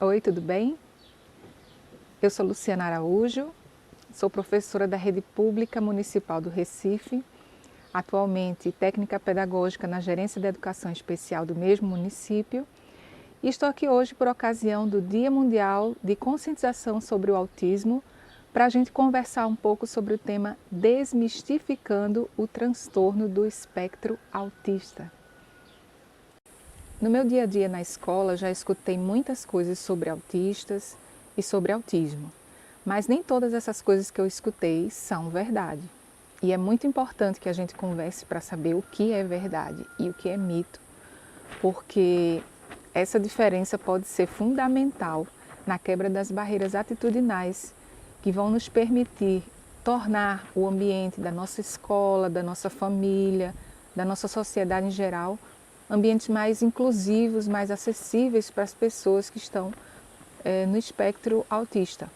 Oi, tudo bem? Eu sou Luciana Araújo, sou professora da Rede Pública Municipal do Recife, atualmente técnica pedagógica na Gerência de Educação Especial do mesmo município, e estou aqui hoje por ocasião do Dia Mundial de Conscientização sobre o Autismo, para a gente conversar um pouco sobre o tema Desmistificando o transtorno do espectro autista. No meu dia a dia na escola já escutei muitas coisas sobre autistas e sobre autismo, mas nem todas essas coisas que eu escutei são verdade. E é muito importante que a gente converse para saber o que é verdade e o que é mito, porque essa diferença pode ser fundamental na quebra das barreiras atitudinais que vão nos permitir tornar o ambiente da nossa escola, da nossa família, da nossa sociedade em geral, ambientes mais inclusivos, mais acessíveis para as pessoas que estão no espectro autista.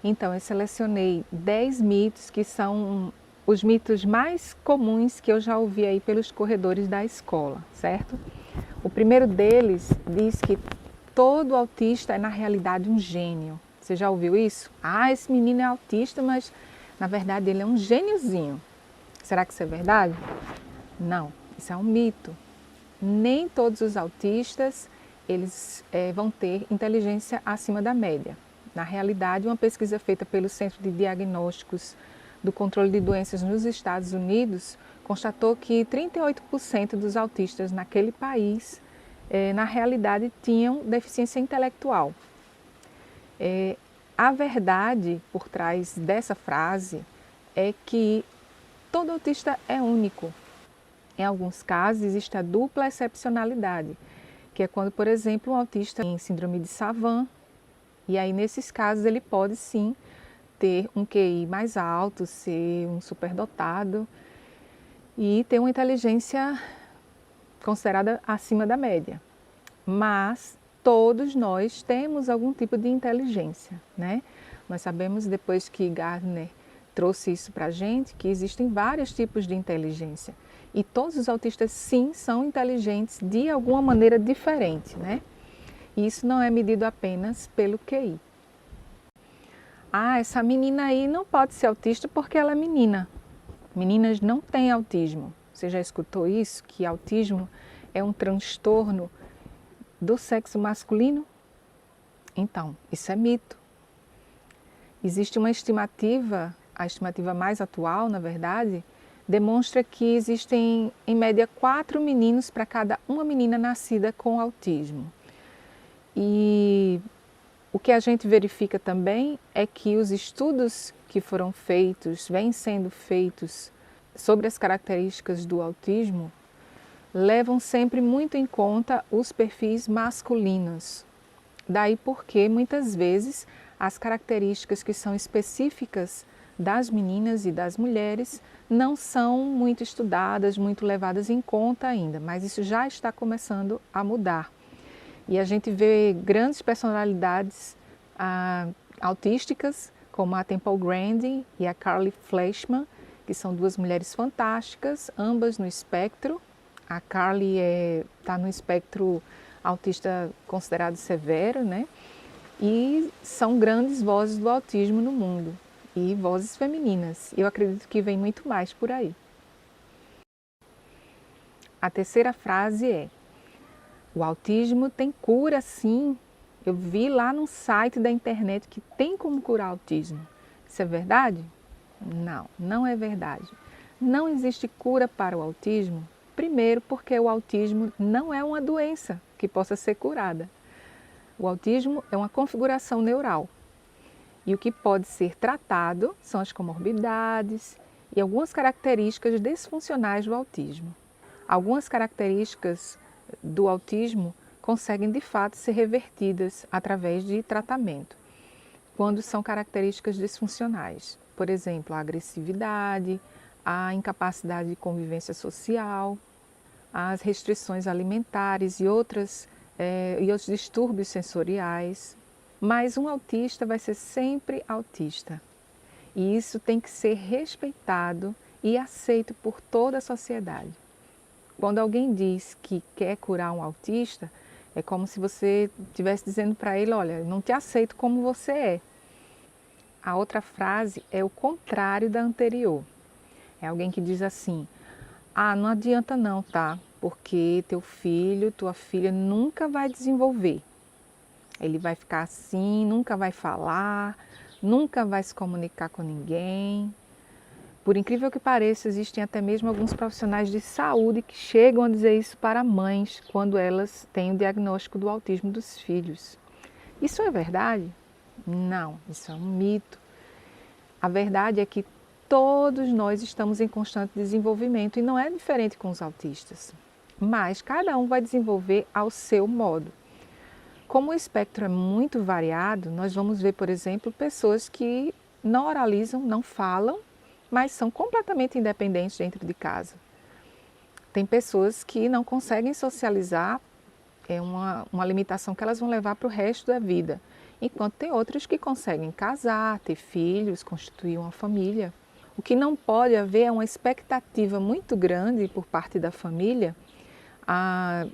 Então, eu selecionei 10 mitos que são os mitos mais comuns que eu já ouvi aí pelos corredores da escola, certo? O primeiro deles diz que todo autista é na realidade um gênio. Você já ouviu isso? Ah, esse menino é autista, mas na verdade ele é um gêniozinho. Será que isso é verdade? Não, isso é um mito. Nem todos os autistas eles vão ter inteligência acima da média. Na realidade, uma pesquisa feita pelo Centro de Diagnósticos do Controle de Doenças nos Estados Unidos constatou que 38% dos autistas naquele país, na realidade, tinham deficiência intelectual. A verdade por trás dessa frase é que todo autista é único. Em alguns casos, existe a dupla excepcionalidade, que é quando, por exemplo, um autista tem síndrome de Savant, e aí nesses casos ele pode sim ter um QI mais alto, ser um superdotado e ter uma inteligência considerada acima da média. Mas todos nós temos algum tipo de inteligência, né? Nós sabemos, depois que Gardner trouxe isso para a gente, que existem vários tipos de inteligência. E todos os autistas, sim, são inteligentes de alguma maneira diferente, né? E isso não é medido apenas pelo QI. Ah, essa menina aí não pode ser autista porque ela é menina. Meninas não têm autismo. Você já escutou isso? Que autismo é um transtorno do sexo masculino? Então, isso é mito. Existe uma estimativa, a estimativa mais atual, na verdade, demonstra que existem, em média, 4 meninos para cada uma menina nascida com autismo. E o que a gente verifica também é que os estudos que foram feitos, vêm sendo feitos sobre as características do autismo, levam sempre muito em conta os perfis masculinos. Daí porque, muitas vezes, as características que são específicas das meninas e das mulheres não são muito estudadas, muito levadas em conta ainda, mas isso já está começando a mudar. E a gente vê grandes personalidades autísticas, como a Temple Grandin e a Carly Fleischmann, que são duas mulheres fantásticas, ambas no espectro. A Carly está no espectro autista considerado severo, né? E são grandes vozes do autismo no mundo, e vozes femininas. Eu acredito que vem muito mais por aí. A terceira frase é: o autismo tem cura sim. Eu vi lá no site da internet que tem como curar autismo. Isso é verdade? Não, não é verdade. Não existe cura para o autismo. Primeiro, porque o autismo não é uma doença que possa ser curada. O autismo é uma configuração neural. E o que pode ser tratado são as comorbidades e algumas características disfuncionais do autismo. Algumas características do autismo conseguem de fato ser revertidas através de tratamento, quando são características disfuncionais. Por exemplo, a agressividade, a incapacidade de convivência social, as restrições alimentares e outros distúrbios sensoriais. Mas um autista vai ser sempre autista. E isso tem que ser respeitado e aceito por toda a sociedade. Quando alguém diz que quer curar um autista, É como se você estivesse dizendo para ele, olha, não te aceito como você é. A outra frase é o contrário da anterior. É alguém que diz assim, ah, não adianta não, tá? Porque teu filho, tua filha nunca vai desenvolver. Ele vai ficar assim, nunca vai falar, nunca vai se comunicar com ninguém. Por incrível que pareça, existem até mesmo alguns profissionais de saúde que chegam a dizer isso para mães quando elas têm o diagnóstico do autismo dos filhos. Isso é verdade? Não, isso é um mito. A verdade é que todos nós estamos em constante desenvolvimento e não é diferente com os autistas. Mas cada um vai desenvolver ao seu modo. Como o espectro é muito variado, nós vamos ver, por exemplo, pessoas que não oralizam, não falam, mas são completamente independentes dentro de casa. Tem pessoas que não conseguem socializar, é uma limitação que elas vão levar para o resto da vida. Enquanto tem outras que conseguem casar, ter filhos, constituir uma família. O que não pode haver é uma expectativa muito grande por parte da família,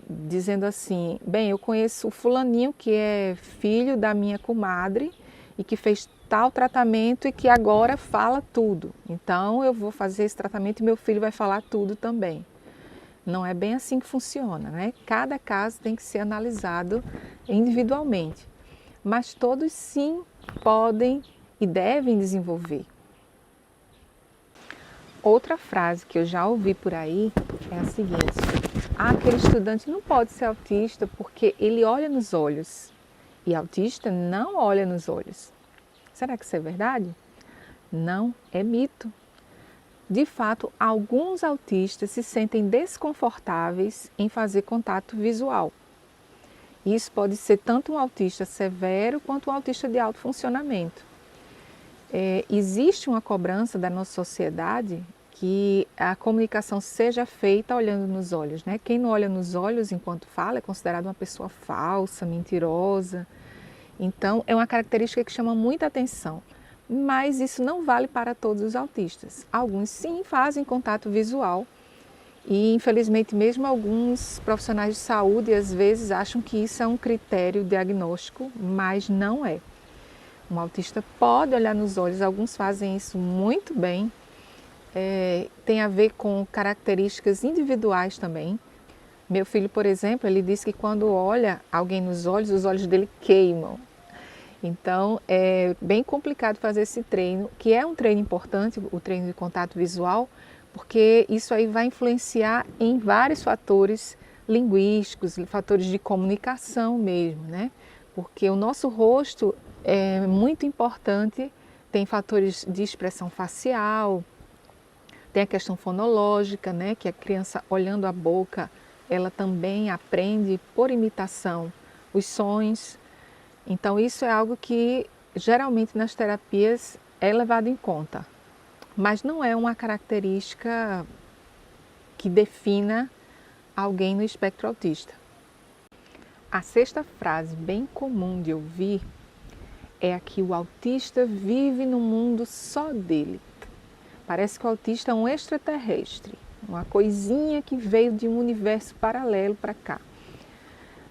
dizendo assim, bem, eu conheço o fulaninho que é filho da minha comadre e que fez tal tratamento e que agora fala tudo. Então eu vou fazer esse tratamento e meu filho vai falar tudo também. Não é bem assim que funciona, né? Cada caso tem que ser analisado individualmente. Mas todos sim podem e devem desenvolver. Outra frase que eu já ouvi por aí é a seguinte: ah, aquele estudante não pode ser autista porque ele olha nos olhos. E autista não olha nos olhos. Será que isso é verdade? Não, é mito. De fato, alguns autistas se sentem desconfortáveis em fazer contato visual. Isso pode ser tanto um autista severo quanto um autista de alto funcionamento. Existe uma cobrança da nossa sociedade que a comunicação seja feita olhando nos olhos, né? Quem não olha nos olhos enquanto fala é considerado uma pessoa falsa, mentirosa. Então, é uma característica que chama muita atenção. Mas isso não vale para todos os autistas. Alguns sim fazem contato visual e, infelizmente, mesmo alguns profissionais de saúde às vezes acham que isso é um critério diagnóstico, mas não é. Um autista pode olhar nos olhos, alguns fazem isso muito bem, tem a ver com características individuais também. Meu filho, por exemplo, ele diz que quando olha alguém nos olhos, os olhos dele queimam. Então, é bem complicado fazer esse treino, que é um treino importante, o treino de contato visual, porque isso aí vai influenciar em vários fatores linguísticos, fatores de comunicação mesmo, né? Porque o nosso rosto é muito importante, tem fatores de expressão facial, tem a questão fonológica, né? Que a criança olhando a boca, ela também aprende por imitação os sons. Então isso é algo que geralmente nas terapias é levado em conta, mas não é uma característica que defina alguém no espectro autista. A sexta frase bem comum de ouvir é a que o autista vive no mundo só dele. Parece que o autista é um extraterrestre, uma coisinha que veio de um universo paralelo para cá.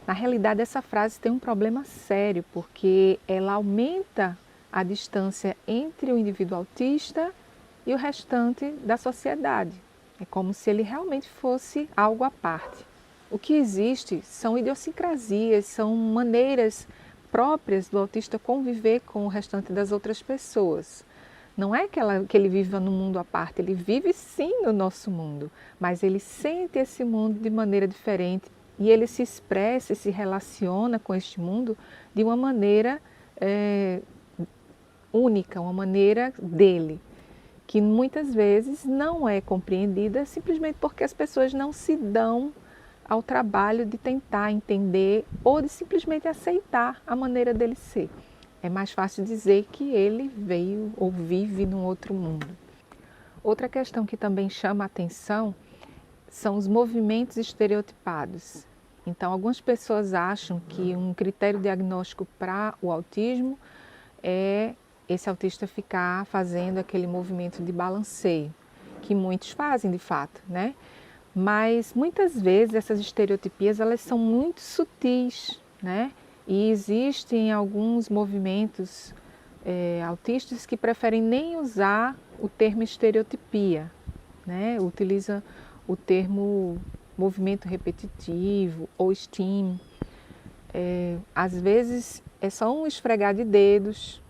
Na realidade, essa frase tem um problema sério, porque ela aumenta a distância entre o indivíduo autista e o restante da sociedade. É como se ele realmente fosse algo à parte. O que existe são idiosincrasias, são maneiras próprias do autista conviver com o restante das outras pessoas. Não é que ele viva num mundo à parte, ele vive sim no nosso mundo, mas ele sente esse mundo de maneira diferente e ele se expressa e se relaciona com este mundo de uma maneira única, uma maneira dele, que muitas vezes não é compreendida simplesmente porque as pessoas não se dão ao trabalho de tentar entender ou de simplesmente aceitar a maneira dele ser. É mais fácil dizer que ele veio ou vive num outro mundo. Outra questão que também chama a atenção são os movimentos estereotipados. Então, algumas pessoas acham que um critério diagnóstico para o autismo é esse autista ficar fazendo aquele movimento de balanceio, que muitos fazem de fato, né? Mas muitas vezes essas estereotipias elas são muito sutis, né? E existem alguns movimentos autistas que preferem nem usar o termo estereotipia, né? Utiliza o termo movimento repetitivo ou STEAM. Às vezes é só um esfregar de dedos,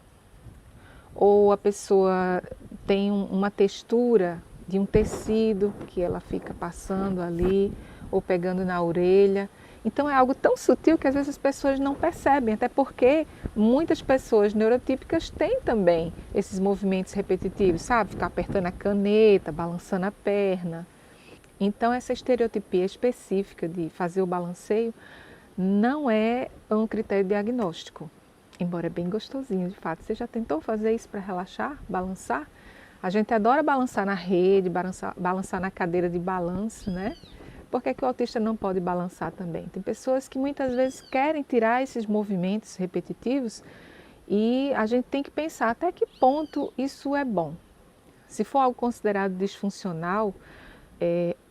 ou a pessoa tem uma textura de um tecido que ela fica passando ali, ou pegando na orelha. Então é algo tão sutil que às vezes as pessoas não percebem, até porque muitas pessoas neurotípicas têm também esses movimentos repetitivos, sabe? Ficar apertando a caneta, balançando a perna. Então essa estereotipia específica de fazer o balanceio não é um critério diagnóstico, embora é bem gostosinho, de fato. Você já tentou fazer isso para relaxar, balançar? A gente adora balançar na rede, balançar na cadeira de balanço, né? Por que que o autista não pode balançar também? Tem pessoas que muitas vezes querem tirar esses movimentos repetitivos e a gente tem que pensar até que ponto isso é bom. Se for algo considerado disfuncional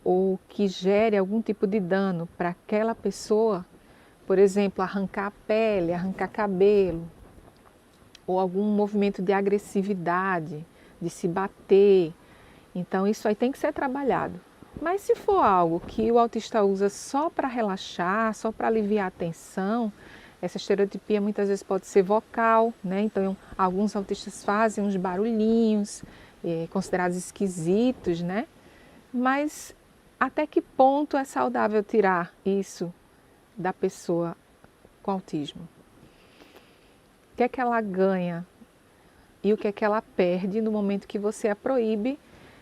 ou que gere algum tipo de dano para aquela pessoa, por exemplo, arrancar a pele, arrancar cabelo, ou algum movimento de agressividade, de se bater. Então isso aí tem que ser trabalhado. Mas se for algo que o autista usa só para relaxar, só para aliviar a tensão, essa estereotipia muitas vezes pode ser vocal, né? Então alguns autistas fazem uns barulhinhos, considerados esquisitos, né? Mas até que ponto é saudável tirar isso da pessoa com autismo? O que é que ela ganha e o que é que ela perde no momento que você a proíbe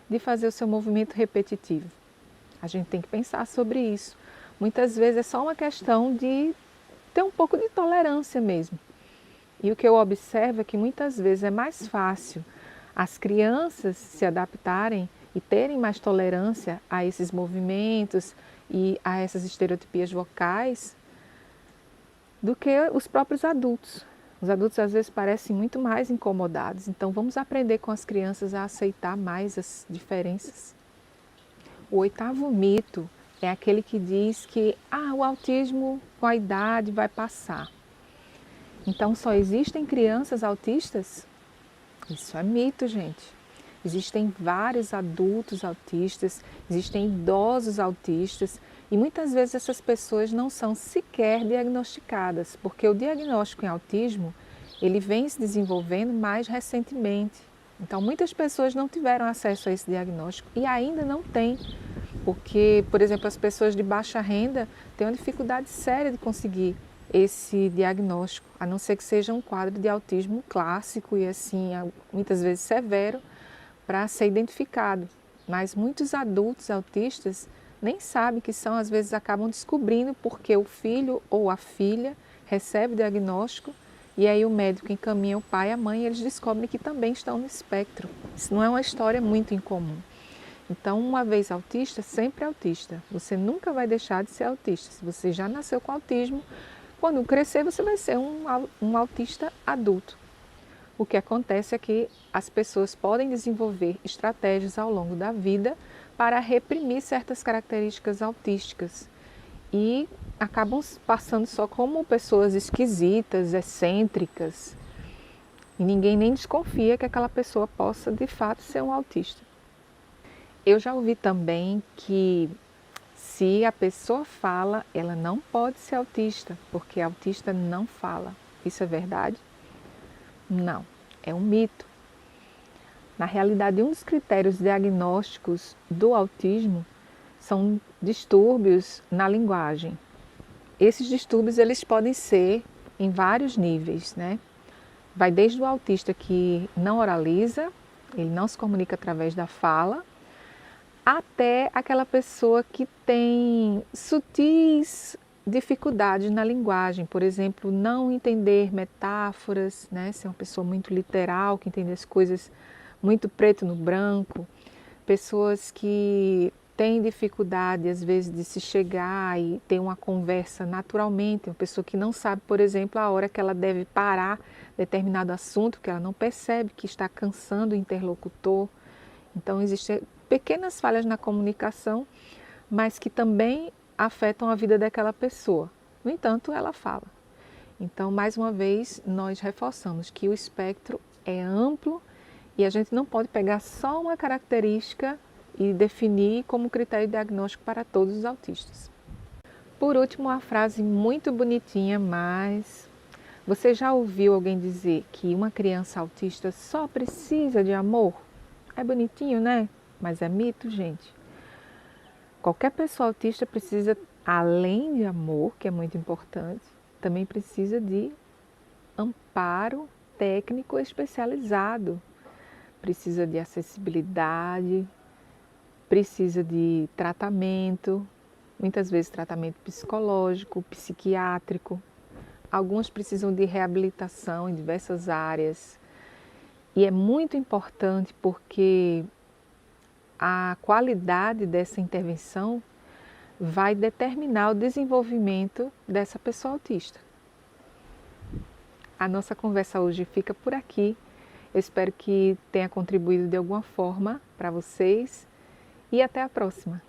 de fazer o seu movimento repetitivo? A gente tem que pensar sobre isso. Muitas vezes é só uma questão de ter um pouco de tolerância mesmo. E o que eu observo é que muitas vezes é mais fácil as crianças se adaptarem e terem mais tolerância a esses movimentos e a essas estereotipias vocais do que os próprios adultos. Os adultos às vezes parecem muito mais incomodados, então vamos aprender com as crianças a aceitar mais as diferenças. O 8º mito é aquele que diz que o autismo com a idade vai passar. Então só existem crianças autistas? Isso é mito, gente. Existem vários adultos autistas, existem idosos autistas e muitas vezes essas pessoas não são sequer diagnosticadas, porque o diagnóstico em autismo ele vem se desenvolvendo mais recentemente. Então muitas pessoas não tiveram acesso a esse diagnóstico e ainda não têm, porque, por exemplo, as pessoas de baixa renda têm uma dificuldade séria de conseguir esse diagnóstico, a não ser que seja um quadro de autismo clássico e assim, muitas vezes severo, para ser identificado. Mas muitos adultos autistas nem sabem que são, às vezes acabam descobrindo porque o filho ou a filha recebe o diagnóstico e aí o médico encaminha o pai e a mãe e eles descobrem que também estão no espectro. Isso não é uma história muito incomum. Então, uma vez autista, sempre autista. Você nunca vai deixar de ser autista. Se você já nasceu com autismo, quando crescer você vai ser um autista adulto. O que acontece é que as pessoas podem desenvolver estratégias ao longo da vida para reprimir certas características autísticas e acabam passando só como pessoas esquisitas, excêntricas, e ninguém nem desconfia que aquela pessoa possa de fato ser um autista. Eu já ouvi também que se a pessoa fala, ela não pode ser autista, porque autista não fala. Isso é verdade? Não, é um mito. Na realidade, um dos critérios diagnósticos do autismo são distúrbios na linguagem. Esses distúrbios eles podem ser em vários níveis, né? Vai desde o autista que não oraliza, ele não se comunica através da fala, até aquela pessoa que tem sutis dificuldades na linguagem, por exemplo, não entender metáforas, né? Ser uma pessoa muito literal, que entende as coisas muito preto no branco, pessoas que têm dificuldade às vezes de se chegar e ter uma conversa naturalmente, uma pessoa que não sabe, por exemplo, a hora que ela deve parar determinado assunto, que ela não percebe que está cansando o interlocutor. Então existem pequenas falhas na comunicação, mas que também afetam a vida daquela pessoa. No entanto, ela fala. Então, mais uma vez, nós reforçamos que o espectro é amplo e a gente não pode pegar só uma característica e definir como critério diagnóstico para todos os autistas. Por último, uma frase muito bonitinha, mas você já ouviu alguém dizer que uma criança autista só precisa de amor? É bonitinho, né? Mas é mito, gente. Qualquer pessoa autista precisa, além de amor, que é muito importante, também precisa de amparo técnico especializado. Precisa de acessibilidade, precisa de tratamento, muitas vezes tratamento psicológico, psiquiátrico. Alguns precisam de reabilitação em diversas áreas. E é muito importante porque a qualidade dessa intervenção vai determinar o desenvolvimento dessa pessoa autista. A nossa conversa hoje fica por aqui. Eu espero que tenha contribuído de alguma forma para vocês e até a próxima.